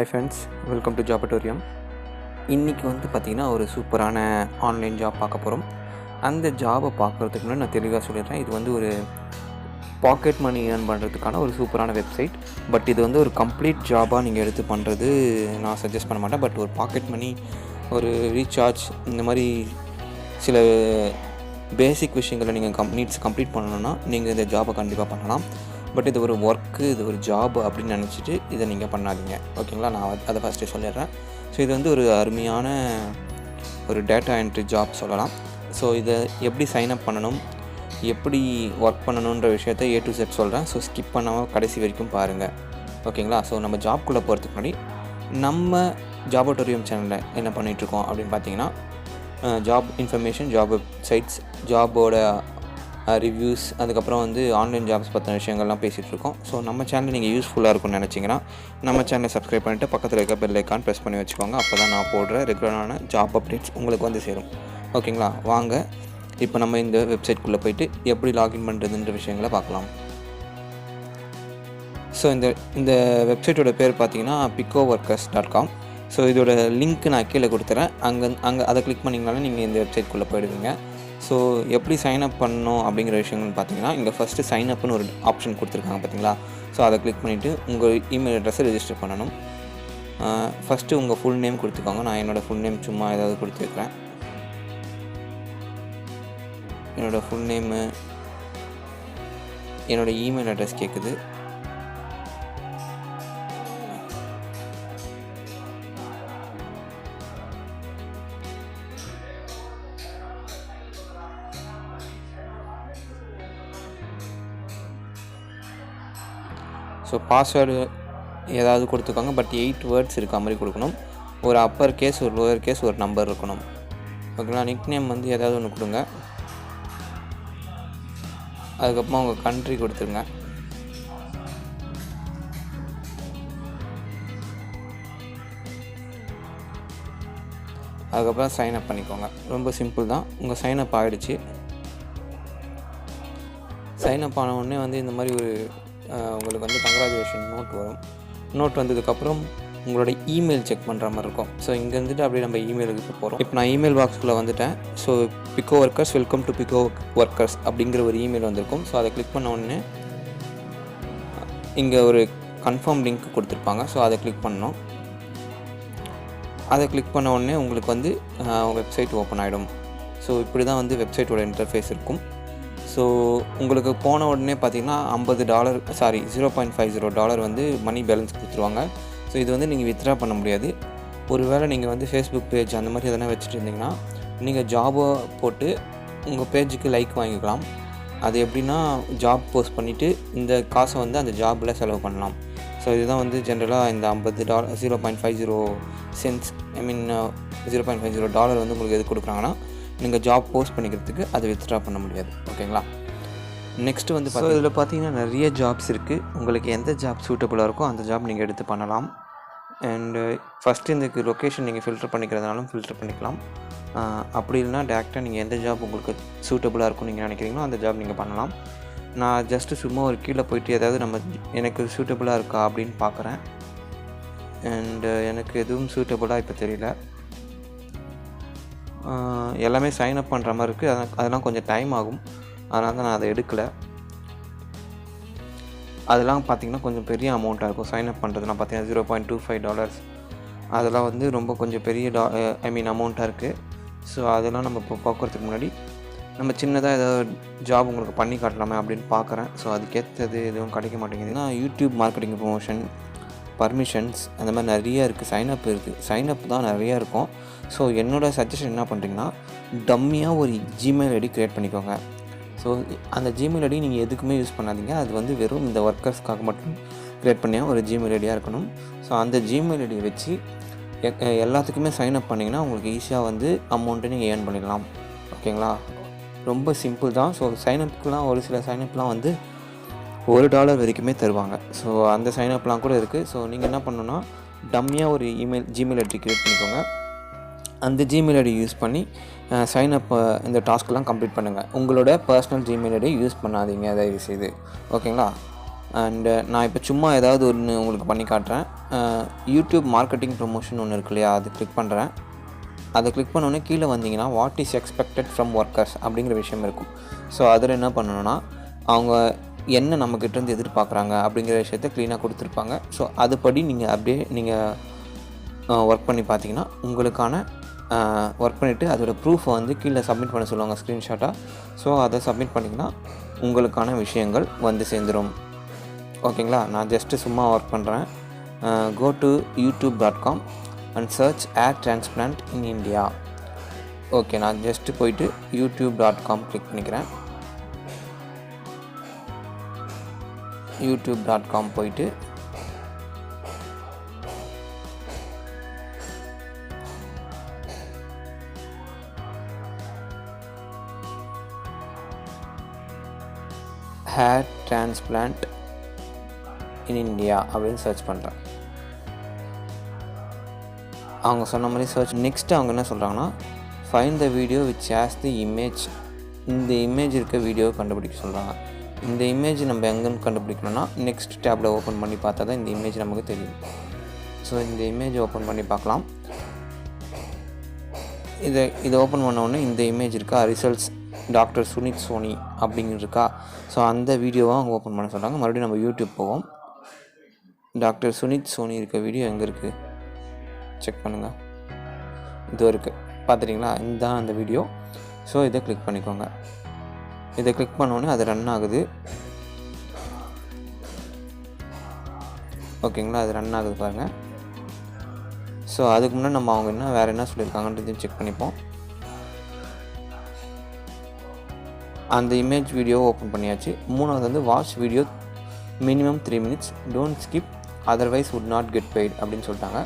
Hi friends, welcome to Jobatorium. இன்றைக்கி வந்து பார்த்திங்கன்னா ஒரு சூப்பரான ஆன்லைன் ஜாப் பார்க்க போகிறோம். அந்த ஜாபை பார்க்குறதுக்கு முன்னாடி நான் தெளிவாக சொல்லிடுறேன். இது வந்து ஒரு பாக்கெட் மணி ஏர்ன் பண்ணுறதுக்கான ஒரு சூப்பரான வெப்சைட். பட் இது வந்து ஒரு கம்ப்ளீட் ஜாபாக நீங்கள் எடுத்து பண்ணுறது நான் சஜஸ்ட் பண்ண மாட்டேன். பட் ஒரு பாக்கெட் மணி, ஒரு ரீசார்ஜ், இந்த மாதிரி சில பேசிக் விஷயங்களை நீங்கள் நீட்ஸ் கம்ப்ளீட் பண்ணணுன்னா நீங்கள் இந்த ஜாபை கண்டிப்பாக பண்ணலாம். பட் இது ஒரு ஒர்க்கு, இது ஒரு ஜாப் அப்படின்னு நினச்சிட்டு இதை நீங்கள் பண்ணாதீங்க. ஓகேங்களா? நான் அதை ஃபஸ்ட்டே சொல்லிடுறேன். ஸோ இது வந்து ஒரு அருமையான ஒரு டேட்டா என்ட்ரி ஜாப் சொல்லலாம். ஸோ இதை எப்படி சைன்அப் பண்ணணும், எப்படி ஒர்க் பண்ணணுன்ற விஷயத்தை A to Z சொல்கிறேன். ஸோ ஸ்கிப் பண்ணாமல் கடைசி வரைக்கும் பாருங்கள். ஓகேங்களா? ஸோ நம்ம ஜாப்குள்ளே போகிறதுக்கு முன்னாடி நம்ம ஜாபட்டோரியம் சேனலில் என்ன பண்ணிகிட்ருக்கோம் அப்படின்னு பார்த்தீங்கன்னா, ஜாப் இன்ஃபர்மேஷன், ஜாப் வெப்சைட்ஸ், ஜாபோட ரிவ்யூஸ், அதுக்கப்புறம் வந்து ஆன்லைன் ஜாப்ஸ் பற்றின விஷயங்கள்லாம் பேசிகிட்ருக்கோம். ஸோ நம்ம சேனல் நீங்கள் யூஸ்ஃபுல்லாக இருக்கும்னு நினச்சிங்கன்னா நம்ம சேனலை சப்ஸ்கிரைப் பண்ணிவிட்டு பக்கத்தில் இருக்க பெல் ஐக்கான் ப்ரெஸ் பண்ணி வச்சுக்கோங்க. அப்போ தான் நான் போடுற ரெகுலரான ஜாப் அப்டேட்ஸ் உங்களுக்கு வந்து சேரும். ஓகேங்களா? வாங்க இப்போ நம்ம இந்த வெப்சைட்குள்ளே போய்ட்டு எப்படி லாகின் பண்ணுறதுன்ற விஷயங்களை பார்க்கலாம். ஸோ இந்த வெப்சைட்டோட பேர் பார்த்தீங்கன்னா picoworkers.com. ஸோ இதோட லிங்க் நான் கீழே கொடுத்துறேன். அங்கே அதை கிளிக் பண்ணிங்கனாலும் நீங்கள் இந்த வெப்சைட்குள்ளே போயிடுவீங்க. ஸோ எப்படி சைன்அப் பண்ணணும் அப்படிங்கிற விஷயங்கள்னு பார்த்தீங்கன்னா, இங்கே ஃபஸ்ட்டு சைன்அப்னு ஒரு ஆப்ஷன் கொடுத்துருக்காங்க பார்த்தீங்களா? ஸோ அதை கிளிக் பண்ணிவிட்டு உங்கள் இமெயில் அட்ரஸை ரெஜிஸ்டர் பண்ணணும். ஃபஸ்ட்டு உங்கள் ஃபுல் நேம் கொடுத்துக்கோங்க. நான் என்னோடய ஃபுல் நேம் சும்மா ஏதாவது கொடுத்துருக்குறேன். என்னோடய ஃபுல் நேமு, என்னோடய இமெயில் அட்ரஸ் கேட்குது. ஸோ பாஸ்வேர்டு ஏதாவது கொடுத்துக்கோங்க. பட் 8 வேர்ட்ஸ் இருக்க மாதிரி கொடுக்கணும். ஒரு அப்பர் கேஸ், ஒரு லோயர் கேஸ், ஒரு நம்பர் இருக்கணும். ஓகேங்களா? நிக் நேம் வந்து ஏதாவது ஒன்று கொடுங்க. அதுக்கப்புறமா உங்கள் கண்ட்ரி கொடுத்துருங்க. அதுக்கப்புறம் சைன்அப் பண்ணிக்கோங்க. ரொம்ப சிம்பிள் தான். உங்கள் சைன்அப் ஆகிடுச்சு. சைன்அப் ஆன உடனே வந்து இந்த மாதிரி ஒரு உங்களுக்கு வந்து கங்க்ராச்சுலேஷன் நோட் வரும். நோட் வந்ததுக்கப்புறம் உங்களோட இமெயில் செக் பண்ணுற மாதிரி இருக்கும். ஸோ இங்கே இருந்துட்டு அப்படியே நம்ம இமெயிலுக்கு போகிறோம். இப்போ நான் இமெயில் பாக்ஸ்குள்ளே வந்துட்டேன். So Picoworkers, welcome to Picoworkers அப்படிங்கிற ஒரு இமெயில் வந்திருக்கும். ஸோ அதை கிளிக் பண்ண உடனே இங்கே ஒரு கன்ஃபார்ம் லிங்க் கொடுத்துருப்பாங்க. ஸோ அதை கிளிக் பண்ணணும். அதை கிளிக் பண்ண உடனே உங்களுக்கு வந்து வெப்சைட் ஓப்பன் ஆகிடும். ஸோ இப்படி தான் வந்து வெப்சைட்டோட இன்டர்ஃபேஸ் இருக்கும். ஸோ உங்களுக்கு போன உடனே பார்த்தீங்கன்னா $0.50 வந்து மணி பேலன்ஸ் கொடுத்துருவாங்க. ஸோ இது வந்து நீங்கள் வித்ட்ரா பண்ண முடியாது. ஒருவேளை நீங்கள் வந்து ஃபேஸ்புக் பேஜ் அந்த மாதிரி எதனா வச்சுட்டு இருந்தீங்கன்னா நீங்கள் ஜாபை போட்டு உங்கள் பேஜுக்கு லைக் வாங்கிக்கலாம். அது எப்படின்னா, ஜாப் போஸ்ட் பண்ணிவிட்டு இந்த காசை வந்து அந்த ஜாபில் செலவு பண்ணலாம். ஸோ இதுதான் வந்து ஜென்ரலாக இந்த $0.50 வந்து உங்களுக்கு எது கொடுக்குறாங்கன்னா, நீங்கள் ஜாப் போஸ்ட் பண்ணிக்கிறதுக்கு அதை வித்ட்ரா பண்ண முடியாது. ஓகேங்களா? நெக்ஸ்ட்டு வந்து இதில் பார்த்தீங்கன்னா நிறைய ஜாப்ஸ் இருக்குது. உங்களுக்கு எந்த ஜாப் சூட்டபுளாக இருக்கோ அந்த ஜாப் நீங்கள் எடுத்து பண்ணலாம். அண்டு ஃபஸ்ட்டு இதுக்கு லொக்கேஷன் நீங்கள் ஃபில்டர் பண்ணிக்கிறதுனாலும் ஃபில்டர் பண்ணிக்கலாம். அப்படி இல்லைனா டேரெக்டாக நீங்கள் எந்த ஜாப் உங்களுக்கு சூட்டபுளாக இருக்கும் நீங்கள் நினைக்கிறீங்களோ அந்த ஜாப் நீங்கள் பண்ணலாம். நான் ஜஸ்ட்டு சும்மா ஒரு கீழே போயிட்டு ஏதாவது எனக்கு சூட்டபுளாக இருக்கா அப்படின்னு பார்க்குறேன். அண்டு எனக்கு எதுவும் சூட்டபுளாக இப்போ தெரியல. எல்லாமே சைன்அப் பண்ணுற மாதிரி இருக்குது. அதெல்லாம் கொஞ்சம் டைம் ஆகும். அதனால தான் நான் அதை எடுக்கலை. அதெல்லாம் பார்த்திங்கன்னா கொஞ்சம் பெரிய அமௌண்ட்டாக இருக்கும். சைன்அப் பண்ணுறதுலாம் பார்த்திங்கன்னா $0.25 அதெல்லாம் வந்து ரொம்ப கொஞ்சம் பெரிய அமௌண்ட்டாக இருக்குது. ஸோ அதெல்லாம் நம்ம இப்போ பார்க்குறதுக்கு முன்னாடி நம்ம சின்னதாக ஏதாவது ஜாப் உங்களுக்கு பண்ணி காட்டலாமே அப்படின்னு பார்க்குறேன். ஸோ அதுக்கேற்றது எதுவும் கிடைக்க மாட்டேங்குதுன்னா, யூடியூப் மார்க்கெட்டிங் ப்ரொமோஷன், பர்மிஷன்ஸ், அந்த மாதிரி நிறையா இருக்குது. சைனப் இருக்குது. சைனப் தான் நிறையா இருக்கும். ஸோ என்னோடய சஜஷன் என்ன பண்ணுறீங்கன்னா, டம்மியாக ஒரு ஜிமெயில் ஐடி க்ரியேட் பண்ணிக்கோங்க. ஸோ அந்த ஜிமெயில் ஐடி நீங்கள் எதுக்குமே யூஸ் பண்ணாதீங்க. அது வந்து வெறும் இந்த ஒர்க்கர்ஸ்க்காக மட்டும் க்ரியேட் பண்ணியா ஒரு ஜிமெயில் ஐடியாக இருக்கணும். ஸோ அந்த ஜிமெயில் ஐடியை வச்சு எல்லாத்துக்குமே சைன்அப் பண்ணிங்கன்னா உங்களுக்கு ஈஸியாக வந்து அமௌண்ட்டை நீங்கள் ஏர்ன் பண்ணிடலாம். ஓகேங்களா? ரொம்ப சிம்பிள் தான். ஸோ சைனப்புக்கெலாம் ஒரு சில சைனப்லாம் வந்து $1 வரைக்குமே தருவாங்க. ஸோ அந்த சைனப்லாம் கூட இருக்குது. ஸோ நீங்கள் என்ன பண்ணணுன்னா, டம்மியாக ஒரு ஜிமெயில் ஐடி க்ரியேட் பண்ணிக்கோங்க. அந்த ஜிமெயில் ஐடி யூஸ் பண்ணி சைனப் இந்த டாஸ்க்கெலாம் கம்ப்ளீட் பண்ணுங்கள். உங்களோட பர்சனல் ஜிமெயில் ஐடி யூஸ் பண்ணாதீங்க தயவுசெய்து. ஓகேங்களா? அண்டு நான் இப்போ சும்மா ஏதாவது ஒன்று உங்களுக்கு பண்ணி காட்டுறேன். யூடியூப் மார்க்கெட்டிங் ப்ரொமோஷன் ஒன்று இருக்கு இல்லையா, அது கிளிக் பண்ணுறேன். அதை கிளிக் பண்ணோன்னே கீழே வந்தீங்கன்னா what is expected from workers அப்படிங்கிற விஷயம் இருக்கும். ஸோ அதில் என்ன பண்ணணுன்னா அவங்க என்ன நம்மக்கிட்டேருந்து எதிர்பார்க்குறாங்க அப்படிங்கிற விஷயத்த க்ளீனாக கொடுத்துருப்பாங்க. ஸோ அதுபடி நீங்கள் அப்படியே நீங்கள் ஒர்க் பண்ணி பார்த்தீங்கன்னா உங்களுக்கான ஒர்க் பண்ணிவிட்டு அதோடய ப்ரூஃபை வந்து கீழே சப்மிட் பண்ண சொல்லுவாங்க ஸ்க்ரீன்ஷாட்டாக. ஸோ அதை சப்மிட் பண்ணிங்கன்னா உங்களுக்கான விஷயங்கள் வந்து சேர்ந்துடும். ஓகேங்களா, நான் ஜஸ்ட்டு சும்மா ஒர்க் பண்ணுறேன். Go to youtube.com and search hair transplant in India. Okay, நான் ஜஸ்ட்டு போயிட்டு youtube.com கிளிக் பண்ணிக்கிறேன். youtube.com போயிட்டு ஹேர் டிரான்ஸ்பிளான்ட் இன் இந்தியா அப்படின்னு சர்ச் பண்ணுறேன். அவங்க சொன்ன மாதிரி சர்ச். நெக்ஸ்ட்டு அவங்க என்ன சொல்கிறாங்கன்னா find the video which has the image. இந்த இமேஜ் இருக்க வீடியோவை கண்டுபிடிக்க சொல்கிறாங்க. இந்த இமேஜ் நம்ம எங்கேன்னு கண்டுபிடிக்கணும்னா நெக்ஸ்ட் டேப்பில் ஓப்பன் பண்ணி பார்த்தா தான் இந்த இமேஜ் நமக்கு தெரியும். ஸோ இந்த இமேஜ் ஓப்பன் பண்ணி பார்க்கலாம். இதை ஓப்பன் பண்ணோடனே இந்த இமேஜ் இருக்கா, ரிசல்ட்ஸ் டாக்டர் சுனித் சோனி அப்படிங்கிறது இருக்கா. ஸோ அந்த வீடியோவை அவங்க ஓப்பன் பண்ண சொல்கிறாங்க. மறுபடியும் நம்ம யூடியூப் போவோம். டாக்டர் சுனித் சோனி இருக்க வீடியோ எங்கே இருக்குது செக் பண்ணுங்கள். இது இருக்குது, பார்த்துட்டிங்களா, இதுதான் அந்த வீடியோ. ஸோ இதை கிளிக் பண்ணிக்கோங்க. இதை கிளிக் பண்ணோன்னே அது ரன் ஆகுது. ஓகேங்களா, அது ரன் ஆகுது பாருங்கள். ஸோ அதுக்கு முன்னாடி நம்ம அவங்க வேறு என்ன சொல்லியிருக்காங்கன்றதையும் செக் பண்ணிப்போம். அந்த இமேஜ் வீடியோ ஓப்பன் பண்ணியாச்சு. மூணாவது வந்து watch video minimum 3 minutes, don't skip otherwise would not get paid அப்படின்னு சொல்லிட்டாங்க.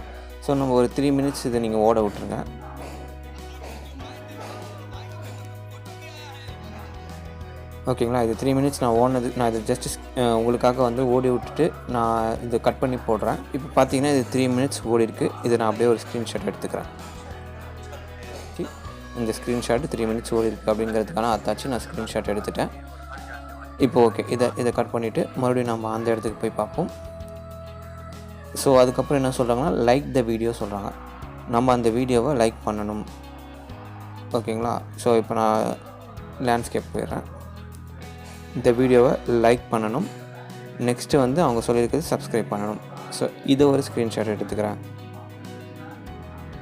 ஸோ நம்ம ஒரு 3 minutes இதை நீங்கள் ஓட விட்டுருங்க. ஓகேங்களா, இது 3 minutes நான் ஓடினது. நான் இது ஜஸ்ட் உங்களுக்காக வந்து ஓடி விட்டுட்டு நான் இதை கட் பண்ணி போடுறேன். இப்போ பார்த்தீங்கன்னா இது 3 minutes ஓடி இருக்குது. இதை நான் அப்படியே ஒரு ஸ்க்ரீன்ஷாட் எடுத்துக்கிறேன். இந்த ஸ்க்ரீன்ஷாட் 3 minutes ஓடி இருக்குது அப்படிங்கிறதுக்கான அத்தாச்சு நான் ஸ்க்ரீன்ஷாட் எடுத்துட்டேன். இப்போ ஓகே, இதை கட் பண்ணிவிட்டு மறுபடியும் நம்ம அந்த இடத்துக்கு போய் பார்ப்போம். ஸோ அதுக்கப்புறம் என்ன சொல்கிறாங்கன்னா லைக் த வீடியோ சொல்கிறாங்க. நம்ம அந்த வீடியோவை லைக் பண்ணணும். ஓகேங்களா, ஸோ இப்போ நான் லேண்ட்ஸ்கேப் போயிடுறேன். இந்த வீடியோவை லைக் பண்ணணும். நெக்ஸ்ட்டு வந்து அவங்க சொல்லியிருக்கிறது சப்ஸ்கிரைப் பண்ணணும். ஸோ இதை ஒரு ஸ்க்ரீன்ஷாட் எடுத்துக்கிறேன்.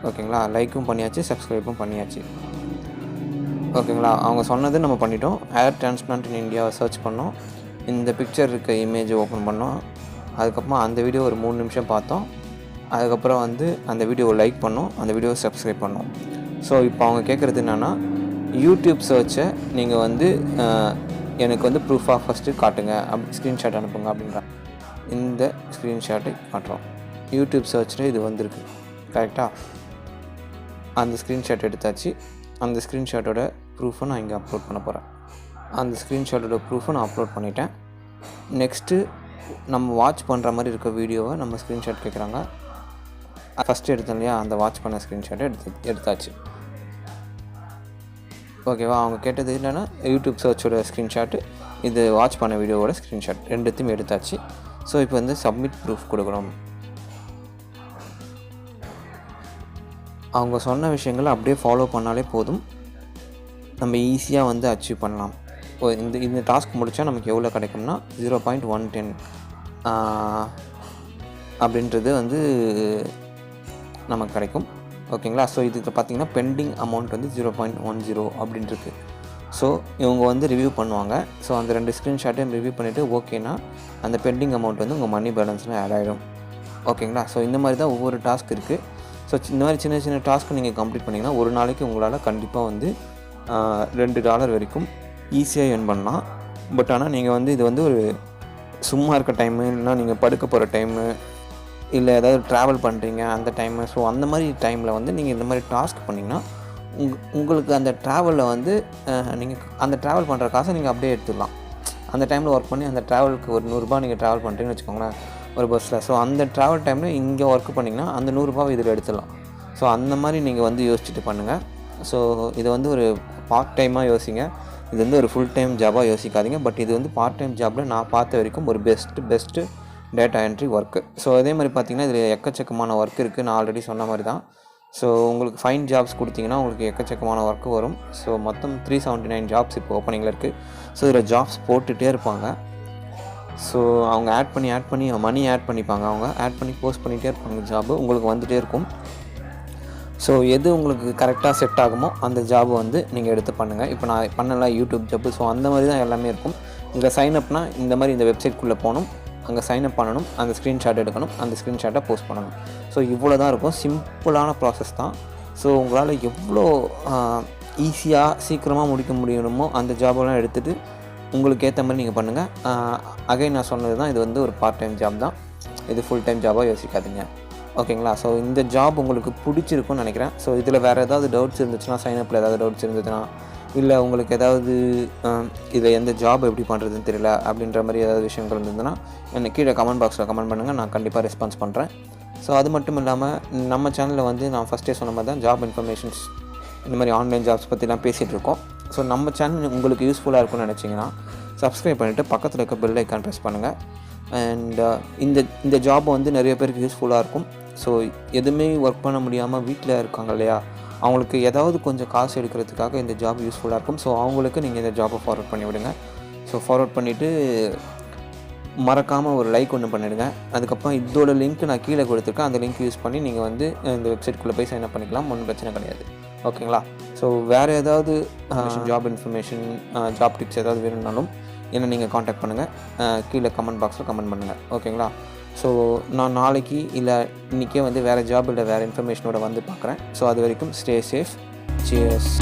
ஓகேங்களா, லைக்கும் பண்ணியாச்சு, சப்ஸ்கிரைப்பும் பண்ணியாச்சு. ஓகேங்களா, அவங்க சொன்னது நம்ம பண்ணிட்டோம். ஹேர் டிரான்ஸ்பிளான்ட் இன் இந்தியாவை சர்ச் பண்ணோம். இந்த பிக்சர் இருக்க இமேஜை ஓப்பன் பண்ணோம். அதுக்கப்புறமா அந்த வீடியோ ஒரு 3 நிமிஷம் பார்த்தோம். அதுக்கப்புறம் வந்து அந்த வீடியோவை லைக் பண்ணோம், அந்த வீடியோவை சப்ஸ்கிரைப் பண்ணோம். ஸோ இப்போ அவங்க கேட்குறது என்னென்னா யூடியூப் சர்ச்சை நீங்கள் வந்து எனக்கு வந்து ப்ரூஃபாக ஃபஸ்ட்டு காட்டுங்க, ஸ்க்ரீன்ஷாட் அனுப்புங்க அப்படின்றாங்க. இந்த ஸ்க்ரீன்ஷாட்டை காட்டுறோம். யூடியூப் சர்ச்சில் இது வந்திருக்கு கரெக்டாக. அந்த ஸ்க்ரீன்ஷாட் எடுத்தாச்சு. அந்த ஸ்க்ரீன்ஷாட்டோட ப்ரூஃபை நான் இங்கே அப்லோட் பண்ண போகிறேன். அந்த ஸ்க்ரீன்ஷாட்டோட ப்ரூஃபை நான் அப்லோட் பண்ணிட்டேன். நெக்ஸ்ட்டு நம்ம வாட்ச் பண்ணுற மாதிரி இருக்க வீடியோவை நம்ம ஸ்க்ரீன்ஷாட் கேட்குறாங்க. ஃபஸ்ட்டு எடுத்தோம் இல்லையா, அந்த வாட்ச் பண்ண ஸ்க்ரீன்ஷாட்டை எடுத்தாச்சு. ஓகேவா, அவங்க கேட்டது என்னென்னா யூடியூப் சர்ச்சோட ஸ்க்ரீன்ஷாட்டு, இது வாட்ச் பண்ண வீடியோவோட ஸ்க்ரீன்ஷாட் ரெண்டுத்தையும் எடுத்தாச்சு. ஸோ இப்போ வந்து சப்மிட் ப்ரூஃப் கொடுக்கணும். அவங்க சொன்ன விஷயங்களை அப்படியே ஃபாலோ பண்ணாலே போதும், நம்ம ஈஸியாக வந்து அச்சீவ் பண்ணலாம். இந்த டாஸ்க் முடித்தா நமக்கு எவ்வளோ கிடைக்கும்னா 0.110 அப்படின்றது வந்து நமக்கு கிடைக்கும். ஓகேங்களா, ஸோ இதுக்கு பார்த்திங்கன்னா பெண்டிங் அமௌண்ட் வந்து 0.10 அப்படின்ட்டுருக்கு. ஸோ இவங்க வந்து ரிவ்யூ பண்ணுவாங்க. ஸோ அந்த 2 ஸ்க்ரீன்ஷாட்டையும் ரிவ்யூ பண்ணிவிட்டு ஓகேனா அந்த பெண்டிங் அமௌண்ட் வந்து உங்கள் மணி பேலன்ஸில் ஆட் ஆகிடும். ஓகேங்களா, ஸோ இந்த மாதிரி தான் ஒவ்வொரு டாஸ்க் இருக்குது. ஸோ இந்த மாதிரி சின்ன சின்ன டாஸ்க்கு நீங்கள் கம்ப்ளீட் பண்ணிங்கன்னா ஒரு நாளைக்கு உங்களால் கண்டிப்பாக வந்து $2 வரைக்கும் ஈஸியாக ஏர்ன் பண்ணலாம். பட் ஆனால் நீங்கள் வந்து இது வந்து ஒரு சும்மா இருக்க டைமு, இல்லைனா நீங்கள் படுக்க போகிற டைமு, இல்லை ஏதாவது ட்ராவல் பண்ணுறீங்க அந்த டைமு, ஸோ அந்த மாதிரி டைமில் வந்து நீங்கள் இந்த மாதிரி டாஸ்க் பண்ணிங்கன்னா உங்களுக்கு அந்த ட்ராவலில் வந்து நீங்கள் அந்த ட்ராவல் பண்ணுற காசை நீங்கள் அப்படியே எடுத்துடலாம். அந்த டைமில் ஒர்க் பண்ணி அந்த ட்ராவலுக்கு ஒரு $100 நீங்கள் ட்ராவல் பண்ணுறீங்கன்னு வச்சுக்கோங்களேன் ஒரு பஸ்ஸில். ஸோ அந்த ட்ராவல் டைமில் இங்கே ஒர்க் பண்ணிங்கன்னா அந்த $100 இதில் எடுத்துடலாம். ஸோ அந்த மாதிரி நீங்கள் வந்து யோசிச்சுட்டு பண்ணுங்கள். ஸோ இதை வந்து ஒரு பார்ட் டைமாக யோசிங்க. இது வந்து ஒரு ஃபுல் டைம் ஜாபாக யோசிக்காதீங்க. பட் இது வந்து பார்ட் டைம் ஜாபில் நான் பார்த்த வரைக்கும் ஒரு best data entry work. So அதே மாதிரி பார்த்திங்கன்னா இதில் எக்கச்சக்கமான ஒர்க் இருக்குது. நான் ஆல்ரெடி சொன்ன மாதிரி தான். ஸோ உங்களுக்கு ஃபைன் ஜாப்ஸ் கொடுத்திங்கன்னா உங்களுக்கு எக்கச்சக்கமான ஒர்க்கு வரும். ஸோ மொத்தம் 379 ஜாப்ஸ் இப்போ ஓப்பனிங்கில் இருக்குது. ஸோ இதில் ஜாப்ஸ் போட்டுகிட்டே இருப்பாங்க. ஸோ அவங்க ஆட் பண்ணி மணி ஆட் பண்ணிப்பாங்க. அவங்க ஆட் பண்ணி போஸ்ட் பண்ணிகிட்டே இருப்பாங்க. ஜாபு உங்களுக்கு வந்துகிட்டே இருக்கும். ஸோ எது உங்களுக்கு கரெக்டாக செட் ஆகுமோ அந்த ஜாபு வந்து நீங்கள் எடுத்து பண்ணுங்கள். இப்போ நான் பண்ணலாம் யூடியூப் ஜாப்பு. ஸோ அந்த மாதிரி தான் எல்லாமே இருக்கும். இதில் சைன்அப்னா இந்த மாதிரி இந்த வெப்சைட்குள்ளே போகணும், அங்கே சைன்அப் பண்ணணும், அந்த ஸ்க்ரீன்ஷாட் எடுக்கணும், அந்த ஸ்க்ரீன்ஷாட்டை போஸ்ட் பண்ணணும். ஸோ இவ்வளோ தான் இருக்கும். சிம்பிளான ப்ராசஸ் தான். ஸோ உங்களால் எவ்வளோ ஈஸியாக சீக்கிரமாக முடிக்க முடியணுமோ அந்த ஜாபெல்லாம் எடுத்துகிட்டு உங்களுக்கு ஏற்ற மாதிரி நீங்கள் பண்ணுங்கள். அகைன் நான் சொன்னது தான், இது வந்து ஒரு பார்ட் டைம் ஜாப் தான். இது ஃபுல் டைம் ஜாபாக யோசிக்காதீங்க. ஓகேங்களா? ஸோ இந்த ஜாப் உங்களுக்கு பிடிச்சிருக்குன்னு நினைக்கிறேன். ஸோ இதில் வேறு ஏதாவது டவுட்ஸ் இருந்துச்சுன்னா, சைனப்பில் ஏதாவது டவுட்ஸ் இருந்ததுன்னா, இல்லை உங்களுக்கு ஏதாவது இதில் எந்த ஜாப் எப்படி பண்ணுறதுன்னு தெரியல அப்படின்ற மாதிரி ஏதாவது விஷயங்கள் இருந்ததுன்னா எனக்கு கீழே கமெண்ட் பாக்ஸில் கமெண்ட் பண்ணுங்கள். நான் கண்டிப்பாக ரெஸ்பான்ஸ் பண்ணுறேன். ஸோ அது மட்டும் இல்லாமல் நம்ம சேனலில் வந்து நான் ஃபஸ்ட்டே சொன்ன மாதிரி தான் ஜாப் இன்ஃபர்மேஷன்ஸ் இந்த மாதிரி ஆன்லைன் ஜாப்ஸ் பற்றிலாம் பேசிகிட்டு இருக்கோம். ஸோ நம்ம சேனல் உங்களுக்கு யூஸ்ஃபுல்லாக இருக்கும்னு நினச்சிங்கன்னா சப்ஸ்கிரைப் பண்ணிவிட்டு பக்கத்தில் இருக்க பெல் ஐக்கான் ப்ரெஸ் பண்ணுங்கள். அண்ட் இந்த ஜாப் வந்து நிறைய பேருக்கு யூஸ்ஃபுல்லாக இருக்கும். ஸோ எதுவுமே ஒர்க் பண்ண முடியாமல் வீட்டில் இருக்காங்க இல்லையா, அவங்களுக்கு ஏதாவது கொஞ்சம் காசு எடுக்கிறதுக்காக இந்த ஜாப் யூஸ்ஃபுல்லாக இருக்கும். ஸோ அவங்களுக்கு நீங்கள் இந்த ஜாப்பை ஃபார்வர்ட் பண்ணி விடுங்க. ஸோ ஃபார்வர்ட் பண்ணிவிட்டு மறக்காமல் ஒரு லைக் ஒன்று பண்ணிவிடுங்க. அதுக்கப்புறம் இதோட லிங்க் நான் கீழே கொடுத்துருக்கேன். அந்த லிங்க் யூஸ் பண்ணி நீங்கள் வந்து இந்த வெப்சைட்குள்ளே போய் சைன் அப் பண்ணிக்கலாம். ஒன்றும் பிரச்சனை கிடையாது. ஓகேங்களா? ஸோ வேறு ஏதாவது ஜாப் இன்ஃபர்மேஷன், ஜாப் டிப்ஸ் ஏதாவது வேணும்னாலும் என்னை நீங்கள் காண்டாக்ட் பண்ணுங்கள். கீழே கமெண்ட் பாக்ஸில் கமெண்ட் பண்ணுங்கள். ஓகேங்களா? ஸோ நான் நாளைக்கு இல்லை இன்றைக்கே வந்து வேறு ஜாப் இல்லை வேறு இன்ஃபர்மேஷனோட வந்து பார்க்குறேன். ஸோ அது வரைக்கும் ஸ்டே சேஃப். சியர்ஸ்.